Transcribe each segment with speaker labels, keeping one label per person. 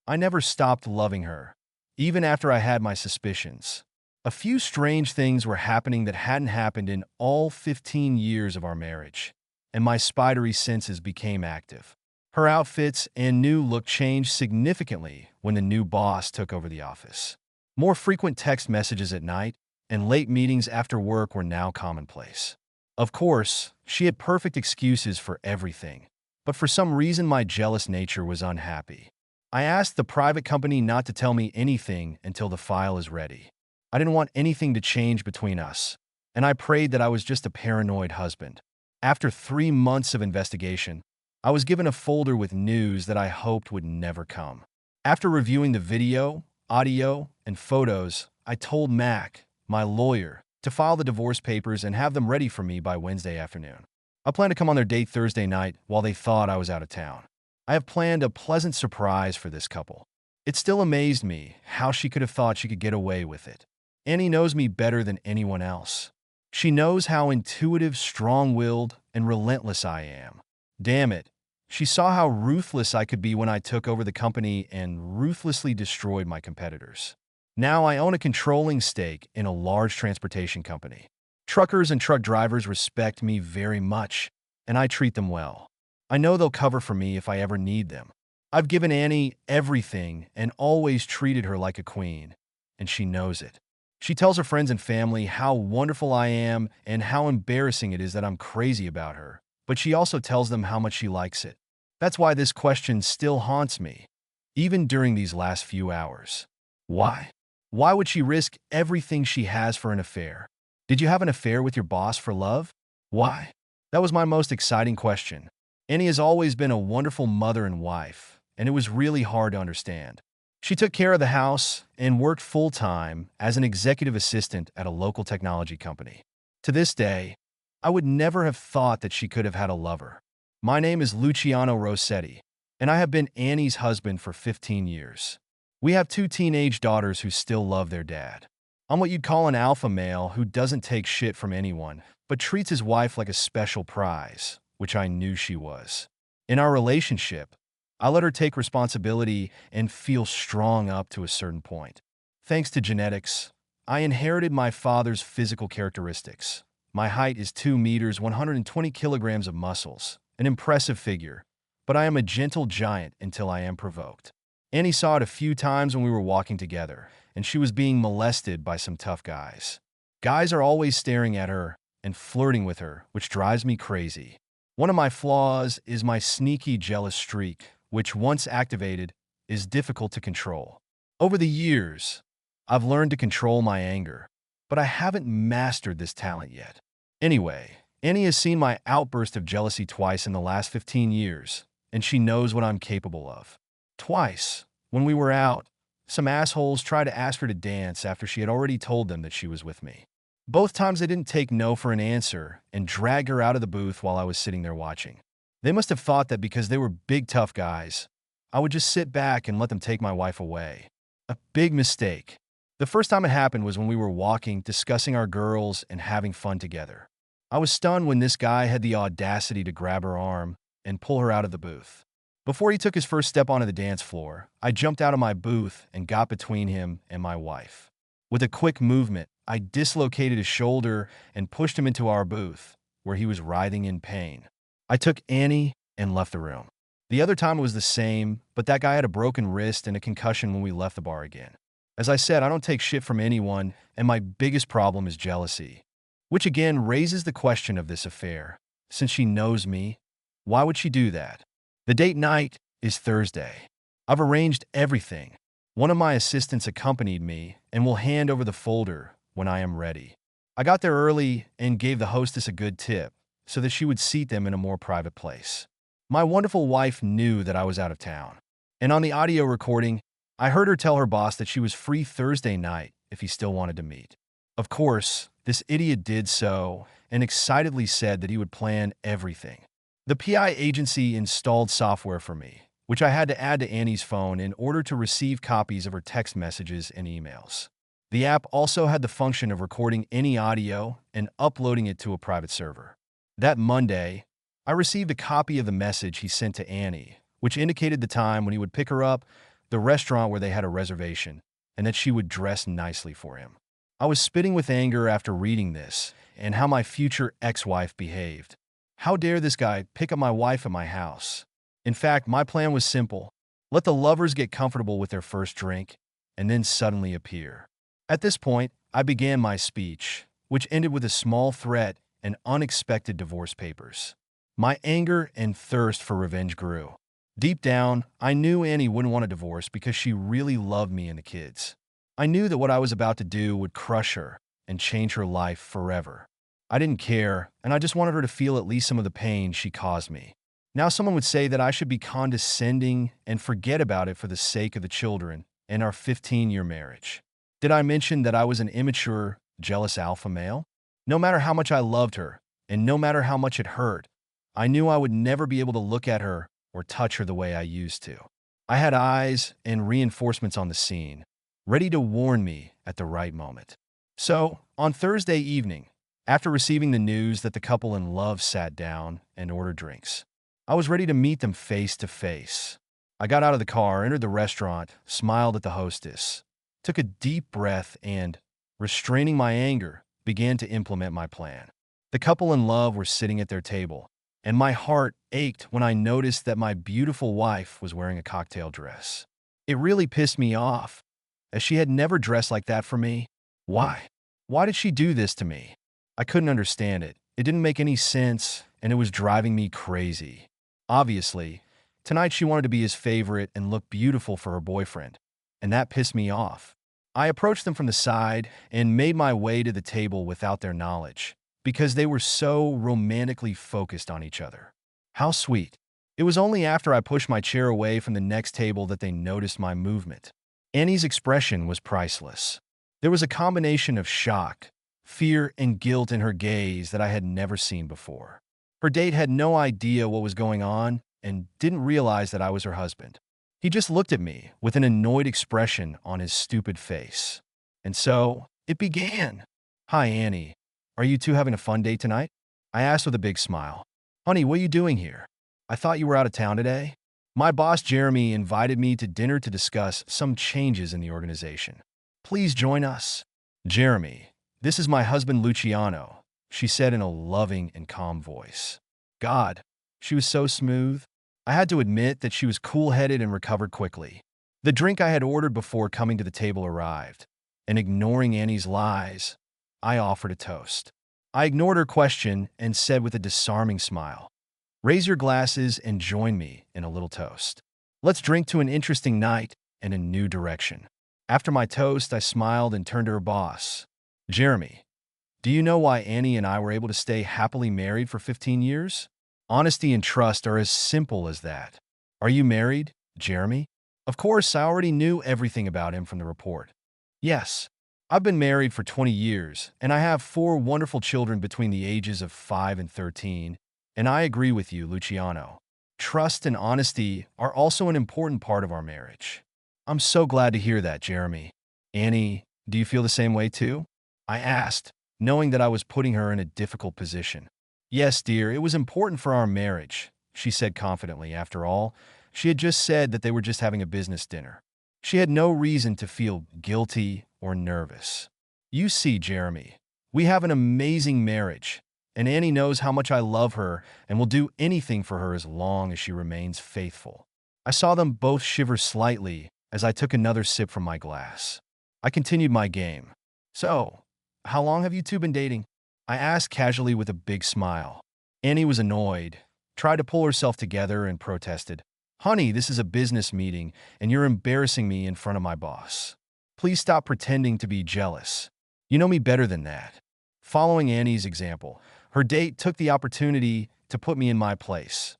Speaker 1: I never stopped loving her, even after I had my suspicions. A few strange things were happening that hadn't happened in all 15 years of our marriage, and my spidery senses became active. Her outfits and new look changed significantly when the new boss took over the office. More frequent text messages at night and late meetings after work were now commonplace. Of course, she had perfect excuses for everything, but for some reason my jealous nature was unhappy. I asked the private company not to tell me anything until the file is ready. I didn't want anything to change between us, and I prayed that I was just a paranoid husband. After 3 months of investigation, I was given a folder with news that I hoped would never come. After reviewing the video, audio, and photos, I told Mac, my lawyer, to file the divorce papers and have them ready for me by Wednesday afternoon. I plan to come on their date Thursday night while they thought I was out of town. I have planned a pleasant surprise for this couple. It still amazed me how she could have thought she could get away with it. Annie knows me better than anyone else. She knows how intuitive, strong-willed, and relentless I am. Damn it, she saw how ruthless I could be when I took over the company and ruthlessly destroyed my competitors. Now I own a controlling stake in a large transportation company. Truckers and truck drivers respect me very much, and I treat them well. I know they'll cover for me if I ever need them. I've given Annie everything and always treated her like a queen, and she knows it. She tells her friends and family how wonderful I am and how embarrassing it is that I'm crazy about her, but she also tells them how much she likes it. That's why this question still haunts me, even during these last few hours. Why? Why would she risk everything she has for an affair? Did you have an affair with your boss for love? Why? That was my most exciting question. Annie has always been a wonderful mother and wife, and it was really hard to understand. She took care of the house and worked full-time as an executive assistant at a local technology company. To this day, I would never have thought that she could have had a lover. My name is Luciano Rossetti, and I have been Annie's husband for 15 years. We have 2 teenage daughters who still love their dad. I'm what you'd call an alpha male who doesn't take shit from anyone, but treats his wife like a special prize, which I knew she was. In our relationship, I let her take responsibility and feel strong up to a certain point. Thanks to genetics, I inherited my father's physical characteristics. My height is 2 meters, 120 kilograms of muscles, an impressive figure, but I am a gentle giant until I am provoked. Annie saw it a few times when we were walking together, and she was being molested by some tough guys. Guys are always staring at her and flirting with her, which drives me crazy. One of my flaws is my sneaky jealous streak, which once activated, is difficult to control. Over the years, I've learned to control my anger, but I haven't mastered this talent yet. Anyway, Annie has seen my outburst of jealousy twice in the last 15 years, and she knows what I'm capable of. Twice, when we were out, some assholes tried to ask her to dance after she had already told them that she was with me. Both times they didn't take no for an answer and dragged her out of the booth while I was sitting there watching. They must have thought that because they were big tough guys, I would just sit back and let them take my wife away. A big mistake. The first time it happened was when we were walking, discussing our girls, and having fun together. I was stunned when this guy had the audacity to grab her arm and pull her out of the booth. Before he took his first step onto the dance floor, I jumped out of my booth and got between him and my wife. With a quick movement, I dislocated his shoulder and pushed him into our booth, where he was writhing in pain. I took Annie and left the room. The other time it was the same, but that guy had a broken wrist and a concussion when we left the bar again. As I said, I don't take shit from anyone, and my biggest problem is jealousy. Which again raises the question of this affair. Since she knows me, why would she do that? The date night is Thursday. I've arranged everything. One of my assistants accompanied me and will hand over the folder when I am ready. I got there early and gave the hostess a good tip so that she would seat them in a more private place. My wonderful wife knew that I was out of town, and on the audio recording, I heard her tell her boss that she was free Thursday night if he still wanted to meet. Of course, this idiot did so and excitedly said that he would plan everything. The PI agency installed software for me, which I had to add to Annie's phone in order to receive copies of her text messages and emails. The app also had the function of recording any audio and uploading it to a private server. That Monday, I received a copy of the message he sent to Annie, which indicated the time when he would pick her up, the restaurant where they had a reservation, and that she would dress nicely for him. I was spitting with anger after reading this, and how my future ex-wife behaved. How dare this guy pick up my wife at my house? In fact, my plan was simple. Let the lovers get comfortable with their first drink, and then suddenly appear. At this point, I began my speech, which ended with a small threat and unexpected divorce papers. My anger and thirst for revenge grew. Deep down, I knew Annie wouldn't want a divorce because she really loved me and the kids. I knew that what I was about to do would crush her and change her life forever. I didn't care, and I just wanted her to feel at least some of the pain she caused me. Now someone would say that I should be condescending and forget about it for the sake of the children and our 15-year marriage. Did I mention that I was an immature, jealous alpha male? No matter how much I loved her, and no matter how much it hurt, I knew I would never be able to look at her or touch her the way I used to. I had eyes and reinforcements on the scene, ready to warn me at the right moment. So, on Thursday evening, after receiving the news that the couple in love sat down and ordered drinks, I was ready to meet them face to face. I got out of the car, entered the restaurant, smiled at the hostess, took a deep breath, and, restraining my anger, began to implement my plan. The couple in love were sitting at their table, and my heart ached when I noticed that my beautiful wife was wearing a cocktail dress. It really pissed me off, as she had never dressed like that for me. Why? Why did she do this to me? I couldn't understand it. It didn't make any sense, and it was driving me crazy. Obviously, tonight she wanted to be his favorite and look beautiful for her boyfriend, and that pissed me off. I approached them from the side and made my way to the table without their knowledge, because they were so romantically focused on each other. How sweet. It was only after I pushed my chair away from the next table that they noticed my movement. Annie's expression was priceless. There was a combination of shock, fear, and guilt in her gaze that I had never seen before. Her date had no idea what was going on and didn't realize that I was her husband. He just looked at me with an annoyed expression on his stupid face. And so, it began. "Hi, Annie. Are you two having a fun date tonight?" I asked with a big smile. "Honey, what are you doing here? I thought you were out of town today." My boss, Jeremy, invited me to dinner to discuss some changes in the organization. "Please join us." "Jeremy, this is my husband, Luciano," she said in a loving and calm voice. God, she was so smooth. I had to admit that she was cool-headed and recovered quickly. The drink I had ordered before coming to the table arrived, and ignoring Annie's lies, I offered a toast. I ignored her question and said with a disarming smile, "Raise your glasses and join me in a little toast. Let's drink to an interesting night and a new direction." After my toast, I smiled and turned to her boss. "Jeremy, do you know why Annie and I were able to stay happily married for 15 years? Honesty and trust are as simple as that. Are you married, Jeremy?" Of course, I already knew everything about him from the report. "Yes, I've been married for 20 years, and I have 4 wonderful children between the ages of 5 and 13, and I agree with you, Luciano. Trust and honesty are also an important part of our marriage." "I'm so glad to hear that, Jeremy." "Annie, do you feel the same way too?" I asked, knowing that I was putting her in a difficult position. "Yes, dear, it was important for our marriage," she said confidently. After all, she had just said that they were just having a business dinner. She had no reason to feel guilty or nervous. "You see, Jeremy, we have an amazing marriage, and Annie knows how much I love her and will do anything for her as long as she remains faithful." I saw them both shiver slightly as I took another sip from my glass. I continued my game. "So, how long have you two been dating?" I asked casually with a big smile. Annie was annoyed, tried to pull herself together, and protested. "Honey, this is a business meeting, and you're embarrassing me in front of my boss. Please stop pretending to be jealous. You know me better than that." Following Annie's example, her date took the opportunity to put me in my place.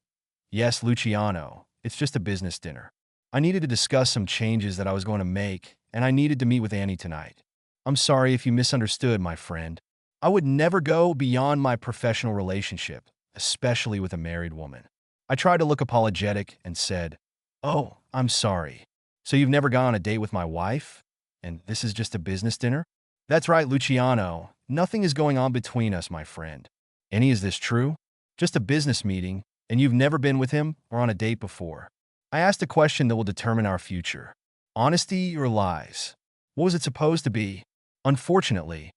Speaker 1: "Yes, Luciano, it's just a business dinner. I needed to discuss some changes that I was going to make, and I needed to meet with Annie tonight. I'm sorry if you misunderstood, my friend. I would never go beyond my professional relationship, especially with a married woman." I tried to look apologetic and said, "Oh, I'm sorry. So you've never gone on a date with my wife? And this is just a business dinner?" "That's right, Luciano. Nothing is going on between us, my friend." "Annie, is this true? Just a business meeting, and you've never been with him or on a date before?" I asked a question that will determine our future. Honesty or lies? What was it supposed to be? Unfortunately,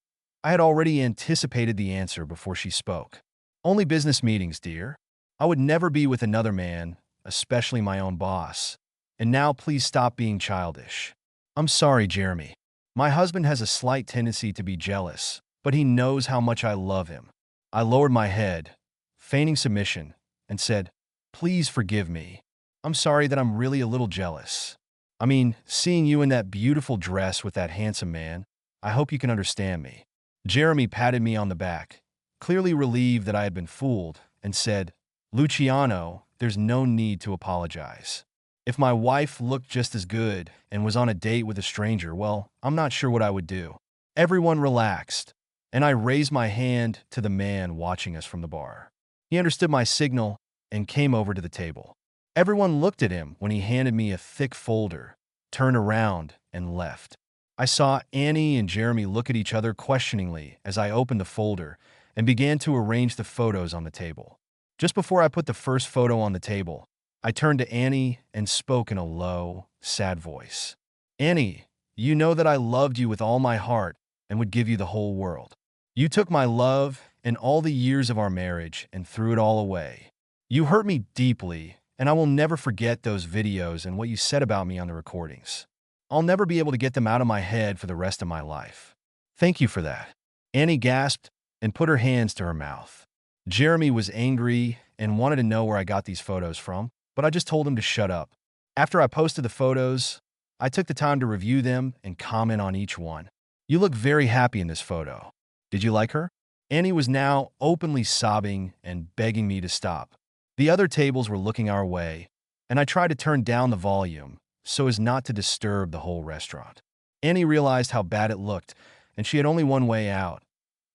Speaker 1: I had already anticipated the answer before she spoke. Only business meetings, dear. I would never be with another man, especially my own boss. And now please stop being childish. I'm sorry, Jeremy. My husband has a slight tendency to be jealous, but he knows how much I love him. I lowered my head, feigning submission, and said, please forgive me. I'm sorry that I'm really a little jealous. I mean, seeing you in that beautiful dress with that handsome man, I hope you can understand me. Jeremy patted me on the back, clearly relieved that I had been fooled, and said, Luciano, there's no need to apologize. If my wife looked just as good and was on a date with a stranger, well, I'm not sure what I would do. Everyone relaxed, and I raised my hand to the man watching us from the bar. He understood my signal and came over to the table. Everyone looked at him when he handed me a thick folder, turned around, and left. I saw Annie and Jeremy look at each other questioningly as I opened the folder and began to arrange the photos on the table. Just before I put the first photo on the table, I turned to Annie and spoke in a low, sad voice. Annie, you know that I loved you with all my heart and would give you the whole world. You took my love and all the years of our marriage and threw it all away. You hurt me deeply, and I will never forget those videos and what you said about me on the recordings. I'll never be able to get them out of my head for the rest of my life. Thank you for that. Annie gasped and put her hands to her mouth. Jeremy was angry and wanted to know where I got these photos from, but I just told him to shut up. After I posted the photos, I took the time to review them and comment on each one. You look very happy in this photo. Did you like her? Annie was now openly sobbing and begging me to stop. The other tables were looking our way, and I tried to turn down the volume so as not to disturb the whole restaurant. Annie realized how bad it looked, and she had only one way out.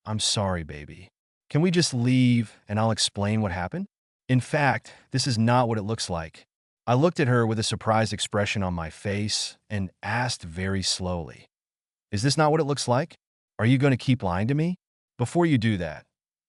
Speaker 1: I'm sorry, baby. Can we just leave and I'll explain what happened? In fact, this is not what it looks like. I looked at her with a surprised expression on my face and asked very slowly, is this not what it looks like? Are you going to keep lying to me? Before you do that,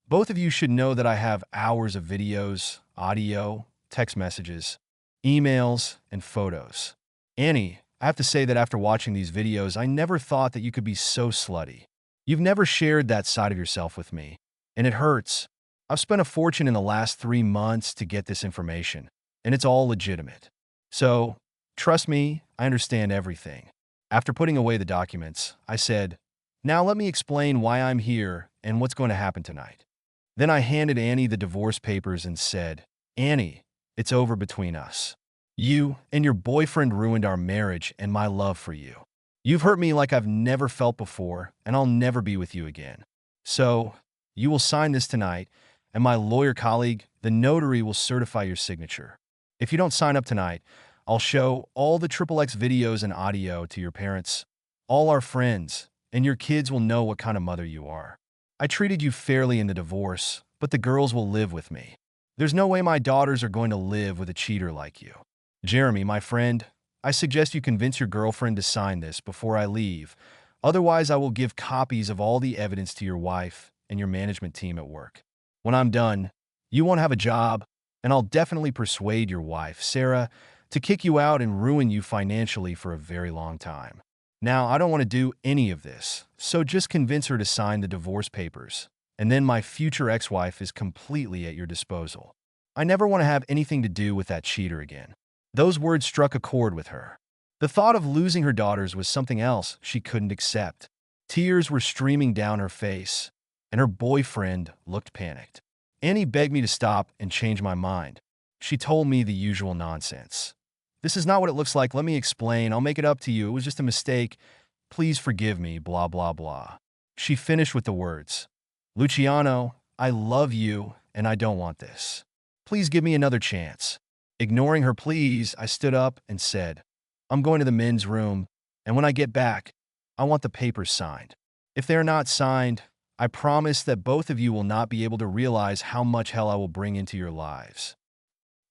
Speaker 1: both of you should know that I have hours of videos, audio, text messages, emails, and photos. Annie, I have to say that after watching these videos, I never thought that you could be so slutty. You've never shared that side of yourself with me, and it hurts. I've spent a fortune in the last 3 months to get this information, and it's all legitimate. So, trust me, I understand everything. After putting away the documents, I said, now let me explain why I'm here and what's going to happen tonight. Then I handed Annie the divorce papers and said, Annie, it's over between us. You and your boyfriend ruined our marriage and my love for you. You've hurt me like I've never felt before, and I'll never be with you again. So, you will sign this tonight, and my lawyer colleague, the notary, will certify your signature. If you don't sign up tonight, I'll show all the XXX videos and audio to your parents, all our friends, and your kids will know what kind of mother you are. I treated you fairly in the divorce, but the girls will live with me. There's no way my daughters are going to live with a cheater like you. Jeremy, my friend, I suggest you convince your girlfriend to sign this before I leave. Otherwise, I will give copies of all the evidence to your wife and your management team at work. When I'm done, you won't have a job, and I'll definitely persuade your wife, Sarah, to kick you out and ruin you financially for a very long time. Now, I don't want to do any of this, so just convince her to sign the divorce papers, and then my future ex-wife is completely at your disposal. I never want to have anything to do with that cheater again. Those words struck a chord with her. The thought of losing her daughters was something else she couldn't accept. Tears were streaming down her face, and her boyfriend looked panicked. Annie begged me to stop and change my mind. She told me the usual nonsense. This is not what it looks like. Let me explain. I'll make it up to you. It was just a mistake. Please forgive me, blah, blah, blah. She finished with the words, Luciano, I love you, and I don't want this. Please give me another chance. Ignoring her pleas, I stood up and said, I'm going to the men's room, and when I get back, I want the papers signed. If they're not signed, I promise that both of you will not be able to realize how much hell I will bring into your lives.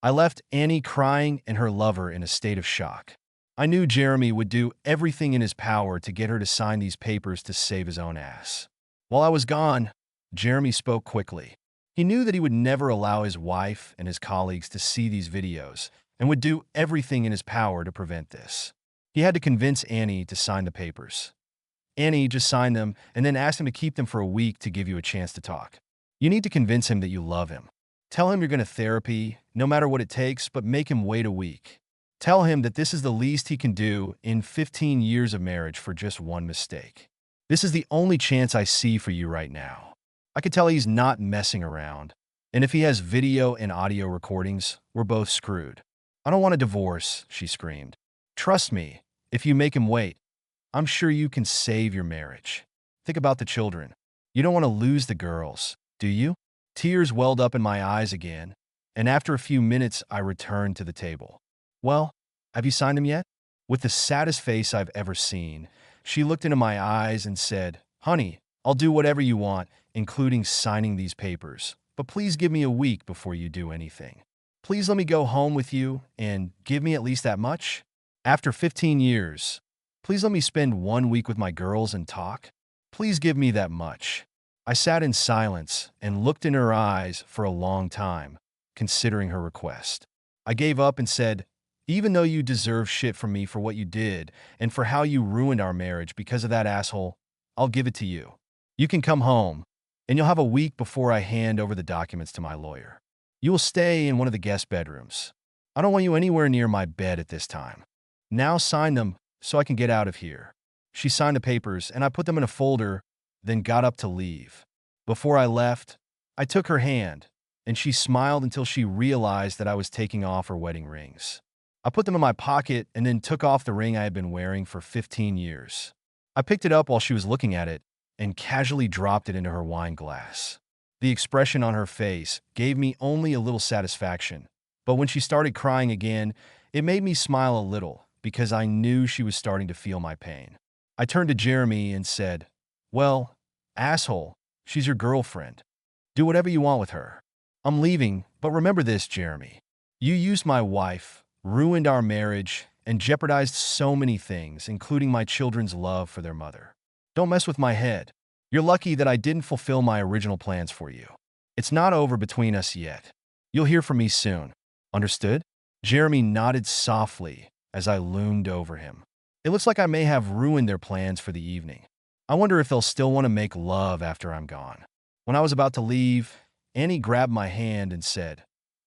Speaker 1: I left Annie crying and her lover in a state of shock. I knew Jeremy would do everything in his power to get her to sign these papers to save his own ass. While I was gone, Jeremy spoke quickly. He knew that he would never allow his wife and his colleagues to see these videos and would do everything in his power to prevent this. He had to convince Annie to sign the papers. Annie just signed them and then asked him to keep them for a week to give you a chance to talk. You need to convince him that you love him. Tell him you're going to therapy, no matter what it takes, but make him wait a week. Tell him that this is the least he can do in 15 years of marriage for just one mistake. This is the only chance I see for you right now. I could tell he's not messing around. And if he has video and audio recordings, we're both screwed. I don't want a divorce, she screamed. Trust me, if you make him wait, I'm sure you can save your marriage. Think about the children. You don't want to lose the girls, do you? Tears welled up in my eyes again, and after a few minutes, I returned to the table. Well, have you signed them yet? With the saddest face I've ever seen, she looked into my eyes and said, Honey, I'll do whatever you want, including signing these papers, but please give me a week before you do anything. Please let me go home with you and give me at least that much. After 15 years, please let me spend 1 week with my girls and talk. Please give me that much. I sat in silence and looked in her eyes for a long time, considering her request. I gave up and said, Even though you deserve shit from me for what you did and for how you ruined our marriage because of that asshole, I'll give it to you. You can come home, and you'll have a week before I hand over the documents to my lawyer. You will stay in one of the guest bedrooms. I don't want you anywhere near my bed at this time. Now sign them so I can get out of here. She signed the papers, and I put them in a folder, then got up to leave. Before I left, I took her hand, and she smiled until she realized that I was taking off her wedding rings. I put them in my pocket and then took off the ring I had been wearing for 15 years. I picked it up while she was looking at it and casually dropped it into her wine glass. The expression on her face gave me only a little satisfaction, but when she started crying again, it made me smile a little because I knew she was starting to feel my pain. I turned to Jeremy and said, Well, asshole, she's your girlfriend. Do whatever you want with her. I'm leaving, but remember this, Jeremy. You used my wife, ruined our marriage, and jeopardized so many things, including my children's love for their mother. Don't mess with my head. You're lucky that I didn't fulfill my original plans for you. It's not over between us yet. You'll hear from me soon. Understood? Jeremy nodded softly as I loomed over him. It looks like I may have ruined their plans for the evening. I wonder if they'll still want to make love after I'm gone. When I was about to leave, Annie grabbed my hand and said,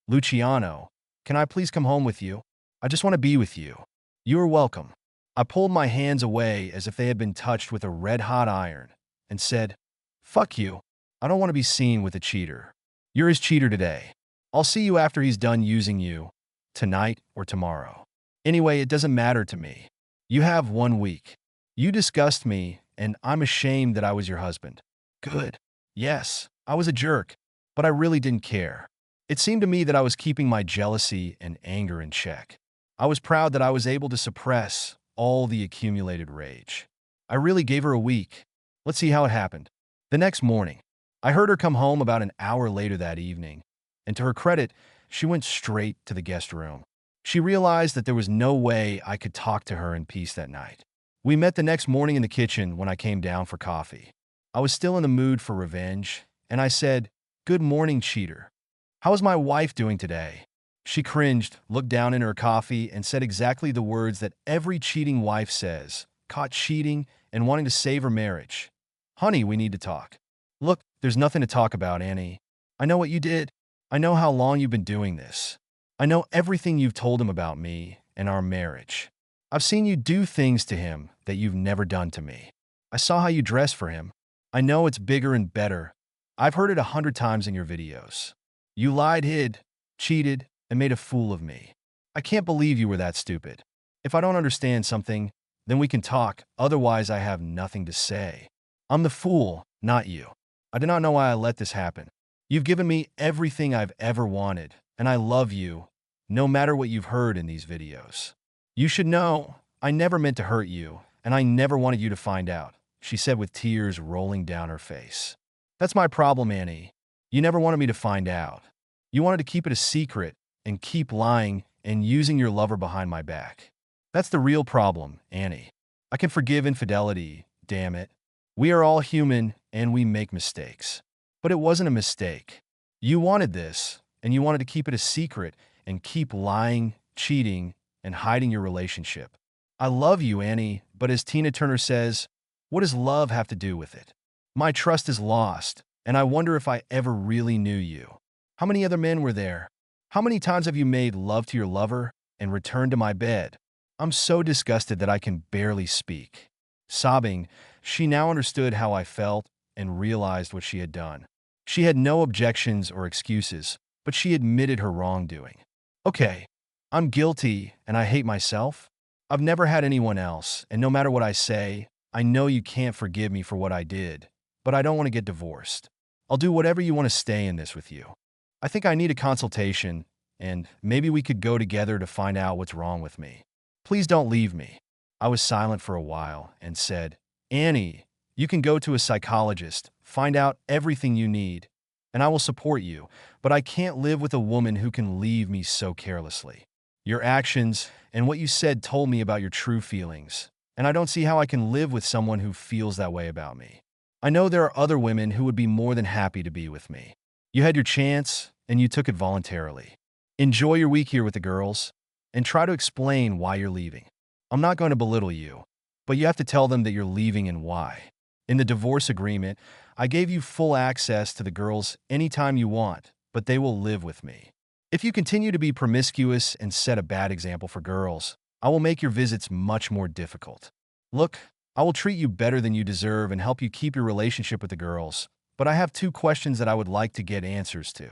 Speaker 1: Luciano, can I please come home with you? I just want to be with you. You are welcome. I pulled my hands away as if they had been touched with a red-hot iron and said, Fuck you. I don't want to be seen with a cheater. You're his cheater today. I'll see you after he's done using you, tonight or tomorrow. Anyway, it doesn't matter to me. You have 1 week. You disgust me, and I'm ashamed that I was your husband. Good. Yes, I was a jerk, but I really didn't care. It seemed to me that I was keeping my jealousy and anger in check. I was proud that I was able to suppress all the accumulated rage. I really gave her a week. Let's see how it happened. The next morning, I heard her come home about an hour later that evening, and to her credit, she went straight to the guest room. She realized that there was no way I could talk to her in peace that night. We met the next morning in the kitchen when I came down for coffee. I was still in the mood for revenge, and I said, Good morning, cheater. How is my wife doing today? She cringed, looked down in her coffee, and said exactly the words that every cheating wife says, caught cheating and wanting to save her marriage. Honey, we need to talk. Look, there's nothing to talk about, Annie. I know what you did. I know how long you've been doing this. I know everything you've told him about me and our marriage. I've seen you do things to him that you've never done to me. I saw how you dress for him. I know it's bigger and better. I've heard it 100 times in your videos. You lied, hid, cheated, and made a fool of me. I can't believe you were that stupid. If I don't understand something, then we can talk. Otherwise, I have nothing to say. I'm the fool, not you. I do not know why I let this happen. You've given me everything I've ever wanted, and I love you, no matter what you've heard in these videos. You should know, I never meant to hurt you, and I never wanted you to find out, she said with tears rolling down her face. That's my problem, Annie. You never wanted me to find out. You wanted to keep it a secret and keep lying and using your lover behind my back. That's the real problem, Annie. I can forgive infidelity, damn it. We are all human and we make mistakes. But it wasn't a mistake. You wanted this, and you wanted to keep it a secret and keep lying, cheating, and hiding your relationship. I love you, Annie, but as Tina Turner says, what does love have to do with it? My trust is lost, and I wonder if I ever really knew you. How many other men were there? How many times have you made love to your lover and returned to my bed? I'm so disgusted that I can barely speak. Sobbing, she now understood how I felt and realized what she had done. She had no objections or excuses, but she admitted her wrongdoing. Okay, I'm guilty and I hate myself. I've never had anyone else, and no matter what I say, I know you can't forgive me for what I did, but I don't want to get divorced. I'll do whatever you want to stay in this with you. I think I need a consultation, and maybe we could go together to find out what's wrong with me. Please don't leave me. I was silent for a while and said, Annie, you can go to a psychologist, find out everything you need, and I will support you, but I can't live with a woman who can leave me so carelessly. Your actions and what you said told me about your true feelings, and I don't see how I can live with someone who feels that way about me. I know there are other women who would be more than happy to be with me. You had your chance, and you took it voluntarily. Enjoy your week here with the girls, and try to explain why you're leaving. I'm not going to belittle you, but you have to tell them that you're leaving and why. In the divorce agreement, I gave you full access to the girls anytime you want, but they will live with me. If you continue to be promiscuous and set a bad example for girls, I will make your visits much more difficult. Look, I will treat you better than you deserve and help you keep your relationship with the girls, but I have 2 questions that I would like to get answers to.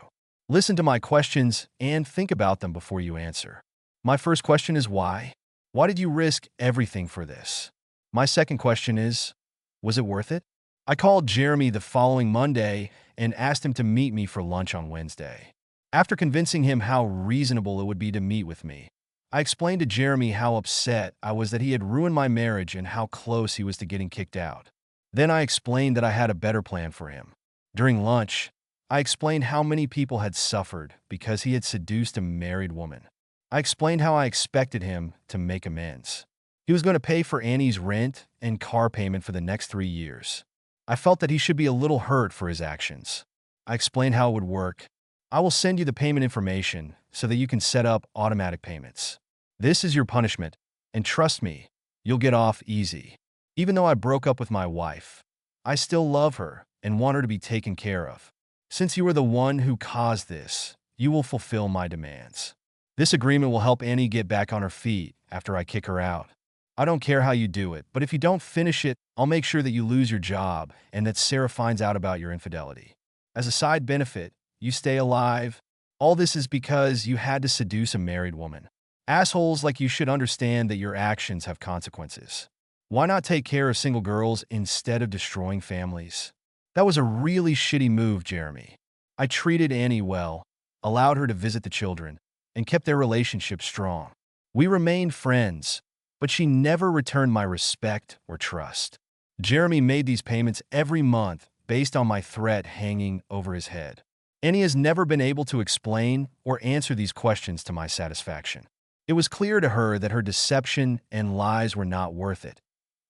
Speaker 1: Listen to my questions and think about them before you answer. My first question is why? Why did you risk everything for this? My second question is, was it worth it? I called Jeremy the following Monday and asked him to meet me for lunch on Wednesday. After convincing him how reasonable it would be to meet with me, I explained to Jeremy how upset I was that he had ruined my marriage and how close he was to getting kicked out. Then I explained that I had a better plan for him. During lunch, I explained how many people had suffered because he had seduced a married woman. I explained how I expected him to make amends. He was going to pay for Annie's rent and car payment for the next 3 years. I felt that he should be a little hurt for his actions. I explained how it would work. I will send you the payment information so that you can set up automatic payments. This is your punishment, and trust me, you'll get off easy. Even though I broke up with my wife, I still love her and want her to be taken care of. Since you are the one who caused this, you will fulfill my demands. This agreement will help Annie get back on her feet after I kick her out. I don't care how you do it, but if you don't finish it, I'll make sure that you lose your job and that Sarah finds out about your infidelity. As a side benefit, you stay alive. All this is because you had to seduce a married woman. Assholes like you should understand that your actions have consequences. Why not take care of single girls instead of destroying families? That was a really shitty move, Jeremy. I treated Annie well, allowed her to visit the children, and kept their relationship strong. We remained friends, but she never returned my respect or trust. Jeremy made these payments every month based on my threat hanging over his head. Annie has never been able to explain or answer these questions to my satisfaction. It was clear to her that her deception and lies were not worth it,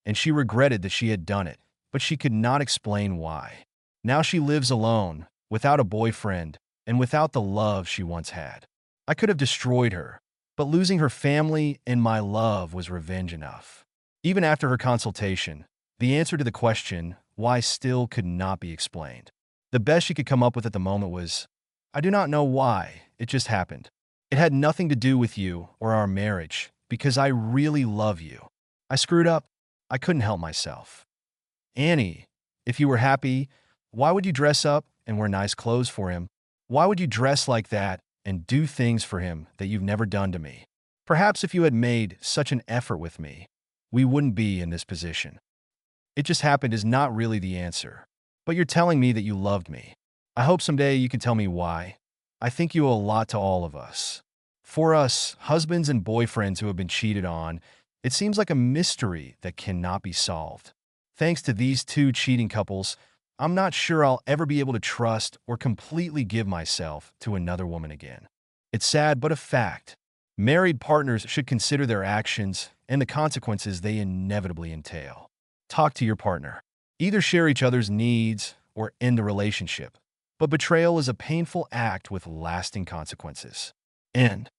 Speaker 1: and she regretted that she had done it, but she could not explain why. Now she lives alone, without a boyfriend, and without the love she once had. I could have destroyed her, but losing her family and my love was revenge enough. Even after her consultation, the answer to the question, why, still could not be explained. The best she could come up with at the moment was, I do not know why, it just happened. It had nothing to do with you or our marriage, because I really love you. I screwed up. I couldn't help myself. Annie, if you were happy, why would you dress up and wear nice clothes for him? Why would you dress like that and do things for him that you've never done to me? Perhaps if you had made such an effort with me, we wouldn't be in this position. It just happened is not really the answer. But you're telling me that you loved me. I hope someday you can tell me why. I think you owe a lot to all of us. For us, husbands and boyfriends who have been cheated on, it seems like a mystery that cannot be solved. Thanks to these 2 cheating couples, I'm not sure I'll ever be able to trust or completely give myself to another woman again. It's sad, but a fact. Married partners should consider their actions and the consequences they inevitably entail. Talk to your partner. Either share each other's needs or end the relationship. But betrayal is a painful act with lasting consequences. End.